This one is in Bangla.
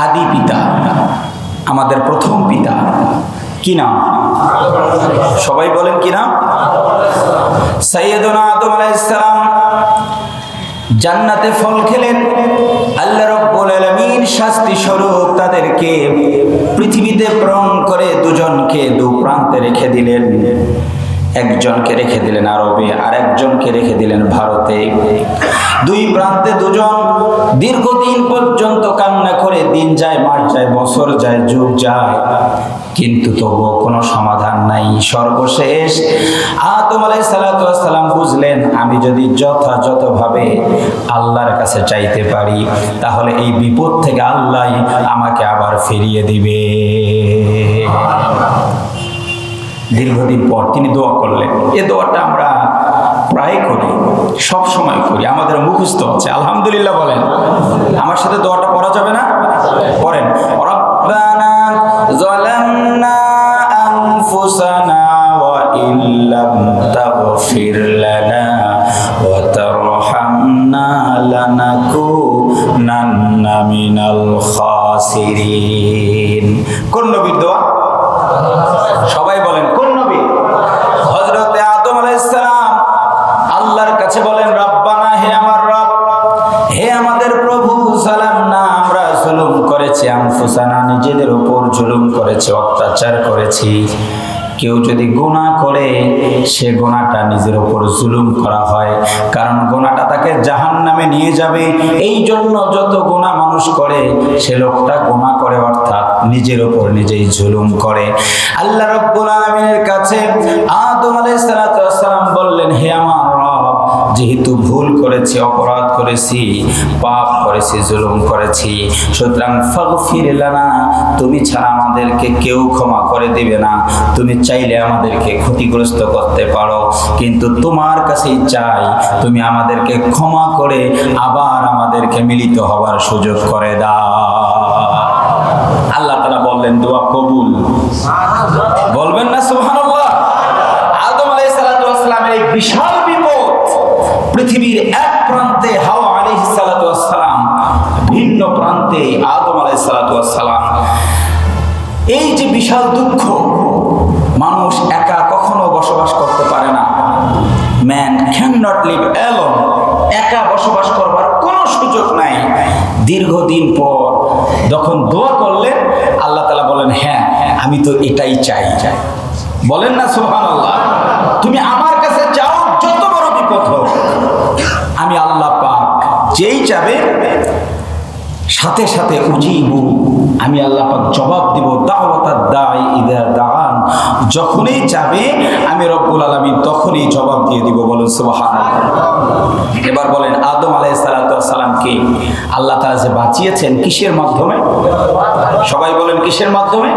আদি পিতা, আমাদের প্রথম পিতা, কি নাম? সবাই বলেন কি নাম? সাইয়্যিদুনা আদম আলাইহিস সালাম জান্নাতে ফল খেলেন। আল্লাহ রাব্বুল আলামিন শাস্তি স্বরূপ তাদেরকে পৃথিবীতে প্রেরণ করে দুজনকে দু প্রান্তে রেখে দিলেন। একজনকে রেখে দিলেন আরবে, আর একজনকে রেখে দিলেন ভারতে। দুই প্রান্তে দুজন দীর্ঘদিন পর্যন্ত কান্না করে দিন যায়, মাস যায়, বছর যায়, যুগ যায়, কিন্তু তবুও কোনো সমাধান নাই। সর্বশেষ আদম আলাইহিস সালাতু ওয়াস সালাম বুঝলেন, আমি যদি যথাযথভাবে আল্লাহর কাছে চাইতে পারি তাহলে এই বিপদ থেকে আল্লাহ আমাকে আবার ফিরিয়ে দিবে। দীর্ঘদিন পর তিনি দোয়া করলেন। এই দোয়াটা আমরা প্রায় করি, সব সময় করি, আমাদের মুখস্থ আছে। আলহামদুলিল্লাহ বলেন। আমার সাথে দোয়াটা পড়া যাবে না? পড়েন। রব্বানা যালামনা আনফুসানা ওয়া ইল্লাম তাগফির লানা ওয়া তারহামনা লানাকুনান্না মিনাল খাসিরিন। কোন নবীর দোয়া? সবাই বলেন কোন নবী? হযরতে আদম আলাইহিস সালাম আল্লাহর কাছে বলেন, রব্বানা, হে আমার রব, হে আমাদের প্রভু, যালামনা, আমরা জুলুম করেছি, আনফুসানা, নিজেদের উপর জুলুম করেছি, অত্যাচার করেছি। কেউ যদি গুনাহ করে সে গুনাহটা নিজের উপর জুলুম করা হয়, কারণ গুনাহটা তাকে জাহান্নামে নিয়ে যাবে। এই জন্য যত গুনাহ মানুষ করে সে লোকটা গুনাহ করে, অর্থাৎ নিজের উপর নিজেই জুলুম করে। আল্লাহ রাব্বুল আলামিনের কাছে আদম আলাইহিস সালাতু ওয়াস সালাম বললেন, হে আমার রব, যেহেতু ভুল করেছি, অপরাধ করেছি, পাপ করেছি, জুলুম করেছি, সুতরাং ফাগফির লানা, তুমি ছাড়া আমাদেরকে কেউ ক্ষমা করে দিবে না। তুমি চাইলে আমাদেরকে ক্ষতিগ্রস্ত করতে পারো, কিন্তু তোমার কাছেই চাই তুমি আমাদেরকে ক্ষমা করে আবার আমাদেরকে মিলিত হবার সুযোগ করে দাও। আল্লাহ তাআলা বললেন, দোয়া কবুল। বলবেন না সুবহানাল্লাহ? আদম আলাইহিস সালাতু ওয়াস সালামের এই বিশাল বিপদ, পৃথিবীর এক প্রান্তে হাওয়া আলাইহিস সালাতু ওয়াস সালাম, ভিন্ন প্রান্তে আদম আলাইহিস সালাতু ওয়াস সালাম। এই যে বিশাল দুঃখ, মানুষ একা কখনো বসবাস করতে পারে না। Man can not live alone. একা বসবাস করবার কোনো সুযোগ নাই। দীর্ঘদিন পর যখন দোয়া করলেন, আল্লাহ তাআলা বলেন, হ্যাঁ, আমি তো এটাই চাই। বলেন না সুবহানাল্লাহ? তুমি আমার কাছে চাও, যত বড় বিপদ হোক, আমি আল্লাহ পাক যেই চাবে সাথে সাথে উজিবু, আমি আল্লাহ পাক জবাব দিব। দাওয়াতাদ দাঈ ইযা দাআন, যখনই চাবে আমি রব্বুল আলামিন তখনই জবাব দিয়ে দিব। বলুন সুবহানাল্লাহ। এবার বলেন, আদম আলাইহিস সালাতু ওয়াস সালামকে আল্লাহ তাআলা যে বাঁচিয়েছেন কিসের মাধ্যমে? সবাই বলেন কিসের মাধ্যমে?